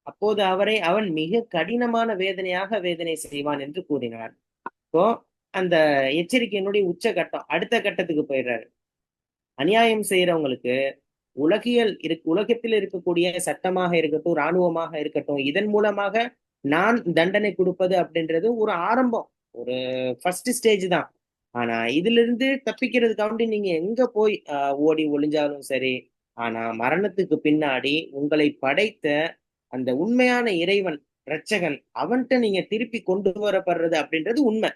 அப்போது அவன் மிக கடினமான வேதனையாக வேதனை செய்வான் என்று கூறினார். இப்போ அந்த எச்சரிக்கையினுடைய உச்சகட்டம் அடுத்த கட்டத்துக்கு போயிடுறாரு. அநியாயம் செய்யறவங்களுக்கு உலகத்தில் இருக்கக்கூடிய சட்டமாக இருக்கட்டும், இராணுவமாக இருக்கட்டும், இதன் மூலமாக நான் தண்டனை கொடுப்பது அப்படின்றது ஒரு ஆரம்பம், ஒரு ஃபர்ஸ்ட் ஸ்டேஜ் தான். ஆனா இதுல இருந்து தப்பிக்கிறதுக்காண்டி நீங்க எங்க போய் ஓடி ஒளிஞ்சாலும் சரி, ஆனா மரணத்துக்கு பின்னாடி உங்களை படைத்த அந்த உண்மையான இறைவன், இரட்சகன், அவன்கிட்ட நீங்க திருப்பி கொண்டு வரப்படுறது அப்படின்றது உண்மை.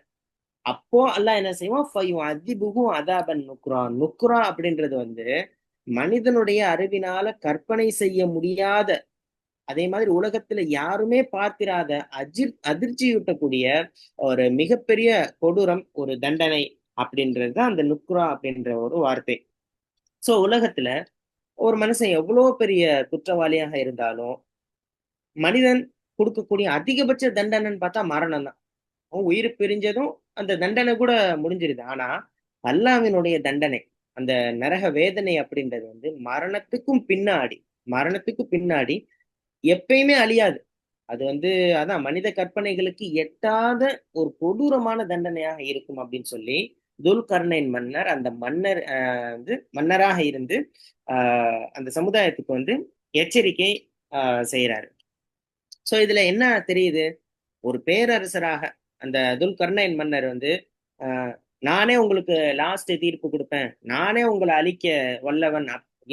அப்போ அல்லாஹ் என்ன செய்வான், ஃபயுஅதிபுஹு அதாபன் நுக்ரா. நுக்ரா அப்படின்றது வந்து மனிதனுடைய அறிவினால கற்பனை செய்ய முடியாத, அதே மாதிரி உலகத்துல யாருமே பார்த்திராத அதிர்ச்சியூட்டக்கூடிய ஒரு மிகப்பெரிய கொடூரம், ஒரு தண்டனை அப்படின்றது தான் அந்த நுக்ரா அப்படின்ற ஒரு வார்த்தை. சோ உலகத்துல ஒரு மனுஷன் எவ்வளவு பெரிய குற்றவாளியாக இருந்தாலும் மனிதன் கொடுக்கக்கூடிய அதிகபட்ச தண்டனைன்னு பார்த்தா மரணம் தான். அவன் உயிர் பிரிஞ்சதும் அந்த தண்டனை கூட முடிஞ்சிருது. ஆனா அல்லாஹ்வினுடைய தண்டனை, அந்த நரக வேதனை அப்படின்றது வந்து மரணத்துக்கும் பின்னாடி எப்பயுமே அழியாது. அது வந்து அதான் மனித கற்பனைகளுக்கு எட்டாத ஒரு கொடூரமான தண்டனையாக இருக்கும் அப்படின்னு சொல்லி துல்கர்னைன் மன்னர், அந்த மன்னர் வந்து மன்னராக இருந்து அந்த சமுதாயத்துக்கு வந்து எச்சரிக்கை செய்யறாரு. சோ இதுல என்ன தெரியுது, ஒரு பேரரசராக அந்த துல்கர்னைன் மன்னர் வந்து ஆஹ் நானே உங்களுக்கு லாஸ்ட் தீர்ப்பு கொடுப்பேன், நானே உங்களை அழிக்க வல்லவன்,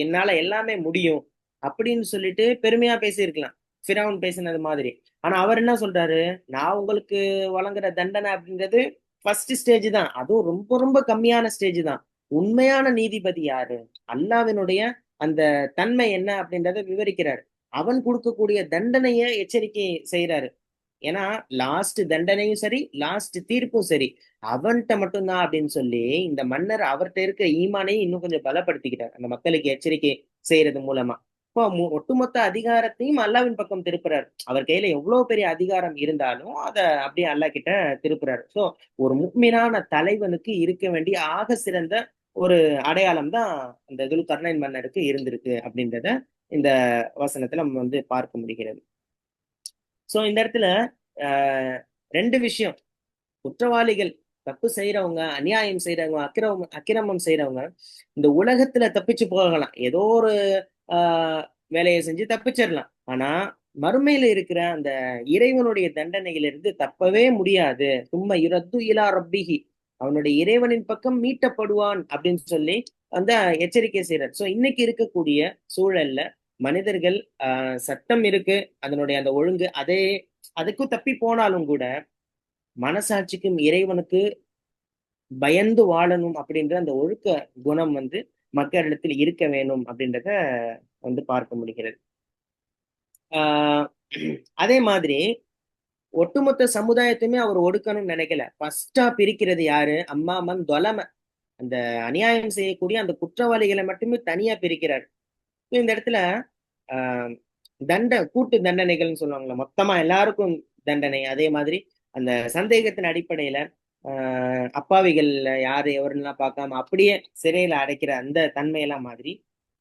என்னால எல்லாமே முடியும் அப்படின்னு சொல்லிட்டு பெருமையா பேசியிருக்கலாம், ஃபிரௌன் பேசினது மாதிரி. ஆனா அவர் என்ன சொல்றாரு, நான் உங்களுக்கு வழங்குற தண்டனை அப்படின்றது ஃபர்ஸ்ட் ஸ்டேஜ் தான், அதுவும் ரொம்ப ரொம்ப கம்மியான ஸ்டேஜ் தான். உண்மையான நீதிபதி யாரு, அல்லாஹ்வினுடைய அந்த தன்மை என்ன அப்படின்றத விவரிக்கிறாரு. அவன் கொடுக்கக்கூடிய தண்டனைய எச்சரிக்கை செய்யறாரு. ஏன்னா லாஸ்ட் தண்டனையும் சரி, லாஸ்ட் தீர்ப்பும் சரி அவன்கிட்ட மட்டும்தான் அப்படின்னு சொல்லி இந்த மன்னர் அவர்கிட்ட இருக்கிற ஈமானையும் இன்னும் கொஞ்சம் பலப்படுத்திக்கிட்டார் அந்த மக்களுக்கு எச்சரிக்கை செய்யறது மூலமா. இப்போ ஒட்டுமொத்த அதிகாரத்தையும் அல்லாவின் பக்கம் திருப்புறாரு. அவர் கையில எவ்வளவு பெரிய அதிகாரம் இருந்தாலும் அதை அப்படியே அல்லாஹ் கிட்ட திருப்புறாரு. சோ ஒரு முக்மினான தலைவனுக்கு இருக்க வேண்டிய ஆக சிறந்த ஒரு அடையாளம் தான் இந்த துல்கர்னைன் மன்னருக்கு இருந்திருக்கு அப்படின்றத இந்த வசனத்துல நம்ம வந்து பார்க்க முடிகிறது. சோ இந்த இடத்துல ஆஹ் ரெண்டு விஷயம். குற்றவாளிகள், தப்பு செய்யறவங்க, அநியாயம் செய்யறவங்க, அக்கிரமம் செய்யறவங்க இந்த உலகத்துல தப்பிச்சு போகலாம், ஏதோ ஒரு வேலையை செஞ்சு தப்பிச்சிடலாம். ஆனா மறுமையில இருக்கிற அந்த இறைவனுடைய தண்டனையிலிருந்து தப்பவே முடியாது. சும்மா யுரத்து இலா ரப்பிஹி, அவனுடைய இறைவனின் பக்கம் மீட்டப்படுவான் அப்படின்னு சொல்லி அந்த எச்சரிக்கை செய்யறார். சோ இன்னைக்கு இருக்கக்கூடிய சூழல்ல மனிதர்கள் சட்டம் இருக்கு, அதனுடைய அந்த ஒழுங்கு, அதுக்கும் தப்பி போனாலும் கூட மனசாட்சிக்கும் இறைவனுக்கு பயந்து வாழணும் அப்படின்ற அந்த ஒழுக்க குணம் வந்து மக்களிடத்தில் இருக்க வேணும் அப்படின்றத வந்து பார்க்க முடிகிறது. ஆஹ் அதே மாதிரி ஒட்டுமொத்த சமுதாயத்தையுமே அவர் ஒடுக்கணும்னு நினைக்கல. ஃபர்ஸ்டா பிரிக்கிறது யாரு, அம்மாமன் தொலம, அந்த அநியாயம் செய்யக்கூடிய அந்த குற்றவாளிகளை மட்டுமே தனியா பிரிக்கிறார். இந்த இடத்துல ஆஹ் கூட்டு தண்டனைகள்னு சொல்லுவாங்கல்ல, மொத்தமா எல்லாருக்கும் தண்டனை. அதே மாதிரி அந்த சந்தேகத்தின் அடிப்படையில அப்பாவிகள் யாரு எவருலாம் பார்க்காம அப்படியே சிறையில அடைக்கிற அந்த தன்மையெல்லாம் மாதிரி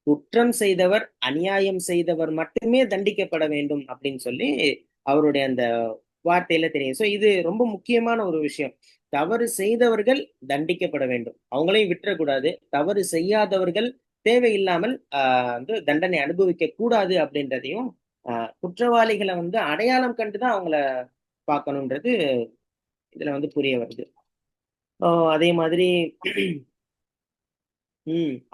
குற்றம் செய்தவர், அநியாயம் செய்தவர் மட்டுமே தண்டிக்கப்பட வேண்டும் அப்படின்னு சொல்லி அவருடைய அந்த வார்த்தையில தெரியும். சோ இது ரொம்ப முக்கியமான ஒரு விஷயம். தவறு செய்தவர்கள் தண்டிக்கப்பட வேண்டும், அவங்களையும் விட்டுறக்கூடாது. தவறு செய்யாதவர்கள் தேவையில்லாமல் வந்து தண்டனை அனுபவிக்க கூடாது அப்படின்றதையும், குற்றவாளிகளை வந்து அடையாளம் கண்டுதான் அவங்கள பார்க்கணுன்றது இதுல வந்து புரிய வருது. அதே மாதிரி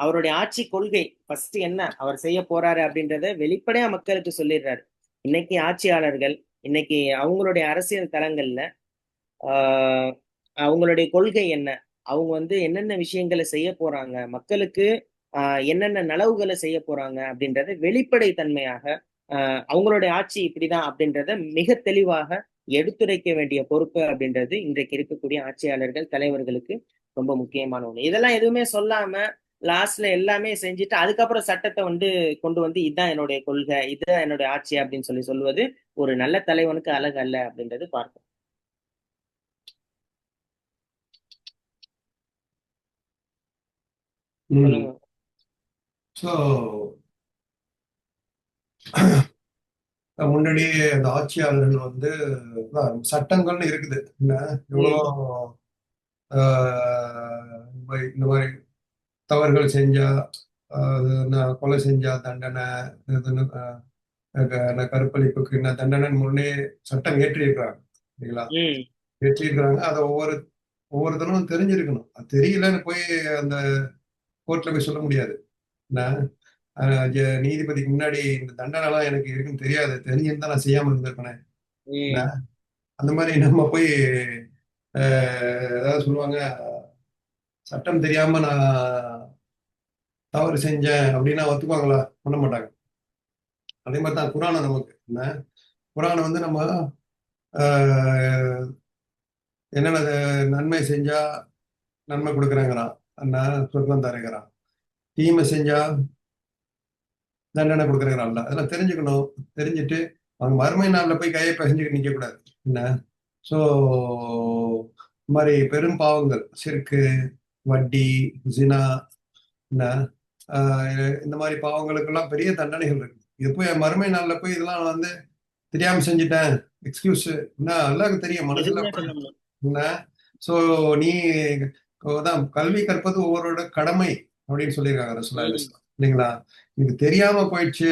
அவருடைய ஆட்சி கொள்கை ஃபர்ஸ்ட் என்ன அவர் செய்ய போறாரு அப்படின்றத வெளிப்படையா மக்களுக்கு சொல்லிடுறாரு. இன்னைக்கு ஆட்சியாளர்கள், இன்னைக்கு அவங்களுடைய அரசியல் தளங்கள்ல ஆஹ் அவங்களுடைய கொள்கை என்ன, அவங்க வந்து என்னென்ன விஷயங்களை செய்ய போறாங்க, மக்களுக்கு என்னென்ன நலவுகளை செய்ய போறாங்க அப்படின்றத வெளிப்படை தன்மையாக அவங்களுடைய ஆட்சி இப்படிதான் அப்படின்றத மிக தெளிவாக எடுத்துரைக்க வேண்டிய பொறுப்பு அப்படின்றது இன்றைக்கு இருக்கக்கூடிய ஆட்சியாளர்கள், தலைவர்களுக்கு ரொம்ப முக்கியமான ஒண்ணு. இதெல்லாம் எதுவுமே சொல்லாம லாஸ்ட்ல எல்லாமே செஞ்சுட்டு அதுக்கப்புறம் சட்டத்தை வந்து கொண்டு வந்து இதுதான் என்னுடைய கொள்கை, இதுதான் என்னுடைய ஆட்சி அப்படின்னு சொல்லி சொல்வது ஒரு நல்ல தலைவனுக்கு அழகு அல்ல அப்படின்றது பார்ப்போம். சொல்லுங்க. ஸோ முன்னாடியே அந்த ஆட்சியாளர்கள் வந்து சட்டங்கள்னு இருக்குது, என்ன எவ்வளோ இந்த மாதிரி தவறுகள் செஞ்சா, கொலை செஞ்சா தண்டனை, கற்பழிப்புக்கு என்ன தண்டனை முன்னே சட்டம் ஏற்றியிருக்கிறாங்க இல்லைங்களா? ஏற்றியிருக்கிறாங்க. அதை ஒவ்வொரு ஒவ்வொருத்தரும் தெரிஞ்சிருக்கணும். அது தெரியலன்னு போய் அந்த கோர்ட்ல போய் சொல்ல முடியாது. நான் நீதிபதிக்கு முன்னாடி இந்த தண்டனைலாம் எனக்கு இருக்குன்னு தெரியாது, தெரிஞ்சிருந்தா நான் செய்யாம இருந்திருப்பேனே. ம். அந்த மாதிரி நம்ம போய் ஏதாவது சொல்லுவாங்க, சட்டம் தெரியாம நான் தவறு செஞ்சேன் அப்படின்னா ஒத்துக்குவாங்களா? பண்ண மாட்டாங்க. அதே மாதிரி தான் குரானை நமக்கு என்ன, குரானை வந்து நம்ம ஆஹ், என்னென்ன நன்மை செஞ்சா நன்மை கொடுக்குறேங்கிறான், அண்ணா சொர்க்கம் தருகிறான், தீமை செஞ்சா தண்டனை கொடுக்குறேங்கிறான்ல. அதெல்லாம் தெரிஞ்சுக்கணும். தெரிஞ்சுட்டு அவங்க மறுமை நாள்ல போய் கையை பிசைஞ்சுக்கிட்டு நிக்க கூடாது. என்ன ஸோ இந்த மாதிரி பெரும் பாவங்கள், சிறுக்கு, வட்டி, ஜினா, என்ன இந்த மாதிரி பாவங்களுக்கெல்லாம் பெரிய தண்டனைகள் இருக்கு. இது போய் மறுமை நாள்ல போய் இதெல்லாம் வந்து தெரியாம செஞ்சுட்டேன், எக்ஸ்கியூஸ் என்ன எல்லாருக்கும் தெரியும் மனசுல எதுவுமே சொல்ல முடியாது. என்ன. ஸோ நீ தான் கல்வி கற்பது ஒவ்வொருவரோட கடமை அப்படின்னு சொல்லியிருக்காங்க ரசூலுல்லாஹி அலைஹி ம். வஸல்லம். இல்லைங்களா? எனக்கு தெரியாம போயிடுச்சு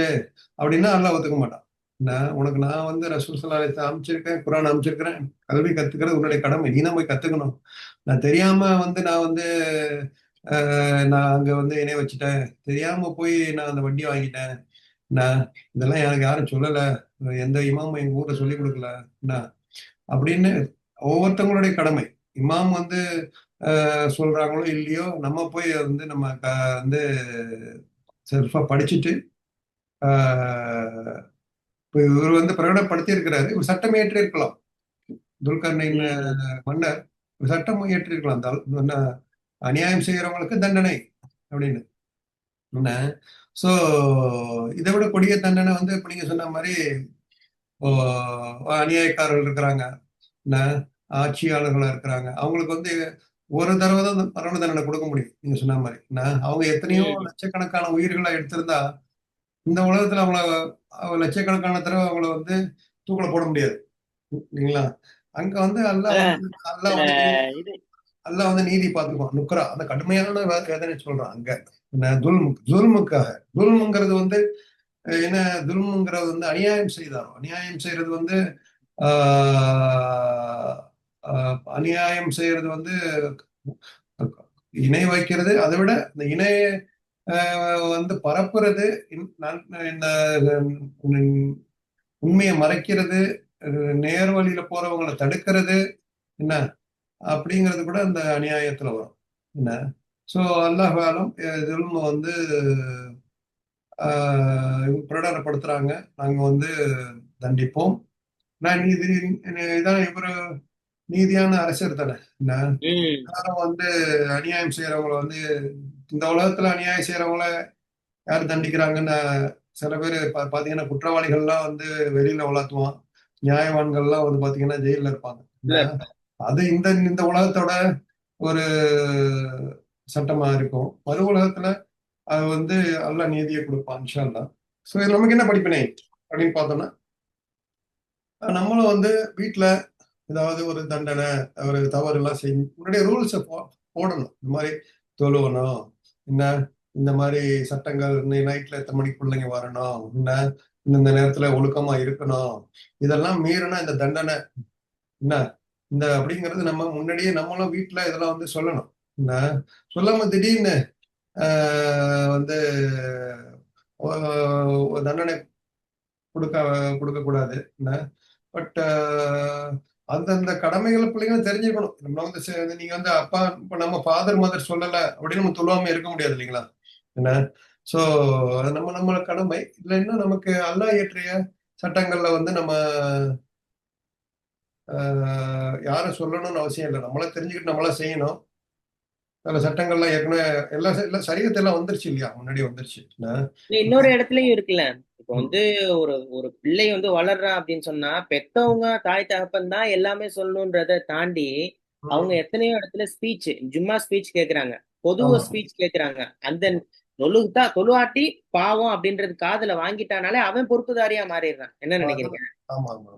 அப்படின்னா அல்லாஹ் ஒத்துக்க மாட்டான். என்ன, உனக்கு நான் வந்து ரசூல் ஸல்லல்லாஹு அலைஹி வஸல்லம் அமைச்சிருக்கேன், குர்ஆன் அமைச்சிருக்கிறேன், கல்வி கத்துக்கிறது உன்னுடைய கடமை, நீ தான் போய் கத்துக்கணும். நான் தெரியாம வந்து நான் வந்து நான் அங்க வந்து இணைய வச்சுட்டேன், தெரியாம போய் நான் அந்த வட்டி வாங்கிட்டேன், நான் இதெல்லாம் எனக்கு யாரும் சொல்லல, எந்த இமாமும் எங்க ஊர்ல சொல்லிக் கொடுக்கல, என்ன அப்படின்னு ஒவ்வொருத்தவங்களுடைய கடமை. இமாம் வந்து சொல்றாங்களோ இல்லையோ, நம்ம போய் வந்து நம்ம வந்து செல்ஃபா படிச்சுட்டு ஆஹ் இப்ப இவர் வந்து பிரகடனப்படுத்தி இருக்கிறாரு, இவர் சட்டம் ஏற்றி இருக்கலாம். துல்கர்னைன் ம். மன்னர் ஒரு சட்டம் ஏற்றி இருக்கலாம், அநியாயம் செய்யறவங்களுக்கு தண்டனை அப்படின்னு. என்ன சோ இதை விட கொடிய தண்டனை வந்து இப்ப நீங்க சொன்ன மாதிரி இப்போ அநியாயக்காரர்கள் இருக்கிறாங்க, என்ன ஆட்சியாளர்களா இருக்கிறாங்க, அவங்களுக்கு வந்து ஒரு தடவை தான் அந்த மரண தண்டனை கொடுக்க முடியும். நீங்க சொன்ன மாதிரி என்ன, அவங்க எத்தனையோ ம். லட்சக்கணக்கான உயிர்களை எடுத்திருந்தா இந்த உலகத்துல லட்சக்கணக்கான தடவை அவங்கள வந்து தூக்கில போட முடியாது. இல்லைங்களா? அங்க வந்து அல்லாஹ் அதான் வந்து அல்லாஹ் இதுல வந்து இது அல்லாஹ் வந்து நீதி பார்த்துக்குவான். நுக்ரா அந்த கடுமையான வேதனை சொல்றான் அங்க. என்ன துல்முக்காக. துல்முங்கிறது வந்து என்ன, துல்முங்கிறது வந்து அநியாயம் செய்தாரோ, அநியாயம் செய்யறது வந்து ஆஹ் அநியாயம் செய்யறது வந்து இணை வைக்கிறது, அதை விட இந்த இணைய வந்து பரப்புறது, இந்த உண்மையை மறைக்கிறது, நேர் வழியில போறவங்களை தடுக்கிறது, என்ன அப்படிங்கிறது கூட அந்த அநியாயத்துல வரும். என்ன சோ அல்லாஹ் ஆலம் இதுவும் வந்து பிரகடனப்படுத்துறாங்க, நாங்க வந்து தண்டிப்போம். நான் நீதி, இதான் இவரு நீதியான அரசர் தானே. என்ன ம். யாரும் வந்து அநியாயம் செய்யறவங்களை வந்து இந்த உலகத்துல அநியாயம் செய்யறவங்கள யார் தண்டிக்கிறாங்கன்னு சில பேர் பாத்தீங்கன்னா குற்றவாளிகள்லாம் வந்து வெளியில வளர்த்துவான், நியாயவான்கள்லாம் வந்து பாத்தீங்கன்னா ஜெயில இருப்பாங்க. என்ன இல்ல அது இந்த இந்த உலகத்தோட ஒரு சட்டமா இருக்கும். மறு உலகத்துல அது வந்து அல்லாஹ் நீதியை கொடுப்பான் இன்ஷா அல்லாஹ். ஸோ இது நமக்கு என்ன படிப்பினை அப்படின்னு பார்த்தோம்னா, நம்மளும் வந்து வீட்டுல ஏதாவது ஒரு தண்டனை, ஒரு தவறு எல்லாம் செஞ்சு முன்னாடியே ரூல்ஸை போடணும். இந்த மாதிரி தொழுவணும், என்ன இந்த மாதிரி சட்டங்கள், நைட்ல எத்தனை மணிக்கு பிள்ளைங்க வரணும், என்ன இந்த நேரத்துல ஒழுக்கமா இருக்கணும், இதெல்லாம் மீறினா இந்த தண்டனை என்ன, இந்த அப்படிங்கிறது நம்ம முன்னாடியே நம்மளும் வீட்டுல இதெல்லாம் வந்து சொல்லணும். என்ன சொல்லாம திடீர்னு வந்து ஒரு தண்டனை கொடுக்க கொடுக்க கூடாது. என்ன பட் அந்தந்த கடமைகளை பிள்ளைங்களும் தெரிஞ்சுக்கணும். நம்ம வந்து நீங்க வந்து அப்பா இப்ப நம்ம ஃபாதர் மதர் சொல்லல அப்படின்னு நம்ம சொல்லாம இருக்க முடியாது இல்லைங்களா? என்ன சோ அது நம்ம கடமை. இல்லைன்னா நமக்கு அல்லாஹ் இயற்றிய சட்டங்கள்ல வந்து நம்ம யாரும் சொல்லணும்னு அவசியம் இல்லை, நம்மளா தெரிஞ்சுக்கிட்டு நம்மளா செய்யணும். சில சட்டங்கள்லாம் ஏற்கனவே எல்லாம் சரியத்தெல்லாம் வந்துருச்சு இல்லையா, முன்னாடி வந்துருச்சு. இன்னொரு இடத்துலயும் இருக்குல்ல. இப்ப ம், வந்து ஒரு ஒரு பிள்ளை வந்து வளர்றான் அப்படின்னு சொன்னா, பெத்தவங்க தாய் தகப்பன் தான் எல்லாமே சொல்லணுன்றத தாண்டி, அவங்க ம். எத்தனையோ இடத்துல ஸ்பீச், ஜும்மா ஸ்பீச் கேக்குறாங்க, பொதுவா ஆமா ஸ்பீச் கேக்குறாங்க. அந்த தொழுவாட்டி பாவம் அப்படின்றது காதுல வாங்கிட்டானாலே அவன் பொறுப்புதாரியா மாறிடுறான். என்ன நினைக்கிறீங்க? ஆமா ஆமா.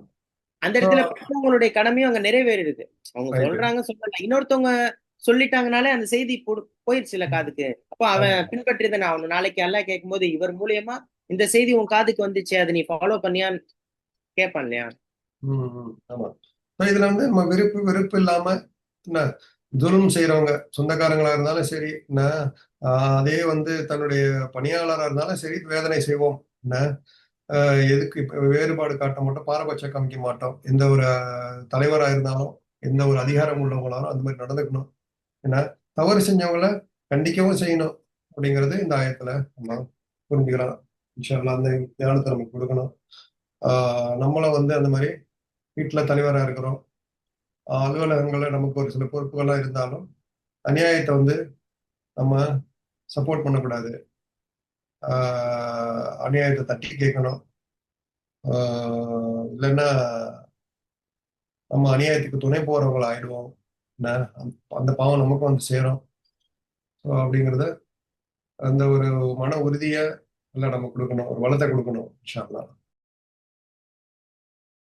அந்த ஸோ இடத்துல பெற்றவங்களுடைய கடமையும் அங்க நிறைவேறிடுது. அவங்க ரைட்டு. சொல்றாங்க சொல்லல, இன்னொருத்தவங்க சொல்லிட்டாங்கனாலே அந்த செய்தி போயிடுச்சுல காதுக்கு. அப்போ அவன் ஆமா. பின்பற்றி தானே அவனு. நாளைக்கு எல்லாம் கேட்கும்போது இவர் மூலியமா இந்த செய்தி உன் காதுக்கு வந்துச்சு, அதை நீ ஃபாலோ பண்ணியான்னு கேட்பான் இல்லையா? ஆமா. So இதுல வந்து நம்ம விருப்பு வெறுப்பு இல்லாம என்ன துல்ம் செய்யறவங்க சொந்தக்காரங்களா இருந்தாலும் சரி, என்ன அதே வந்து தன்னுடைய பணியாளரா இருந்தாலும் சரி, வேதனை செய்வோம். என்ன எதுக்கு இப்ப வேறுபாடு காட்ட மாட்டோம், பாரபட்சம் காமிக்க மாட்டோம். எந்த ஒரு தலைவரா இருந்தாலும், எந்த ஒரு அதிகாரம் உள்ளவங்களாலும் அந்த மாதிரி நடந்துக்கணும். ஏன்னா தவறு செஞ்சவங்கள கண்டிக்கவும் செய்யணும் அப்படிங்கிறது இந்த ஆயத்துல நம்ம புரிஞ்சுக்கலாம். இன்ஷா அல்லாஹ் அந்த ஞானத்தை நமக்கு கொடுக்கணும். நம்மளும் வந்து அந்த மாதிரி வீட்டுல தலைவரா இருக்கிறோம், அலுவலகங்கள்ல நமக்கு ஒரு சில பொறுப்புகள்லாம் இருந்தாலும் அநியாயத்தை வந்து நம்ம சப்போர்ட் பண்ணக்கூடாது. அநியாயத்தை தட்டி கேட்கணும். இல்லைன்னா நம்ம அநியாயத்துக்கு துணை போறவங்கள ஆயிடுவோம். என்ன, அந்த பாவம் நமக்கும் வந்து சேரும். ஸோ அப்படிங்கிறத அந்த ஒரு மன உறுதியை எல்லாம் நம்ம கொடுக்கணும், ஒரு வளத்தை கொடுக்கணும் இன்ஷா அல்லாஹ்.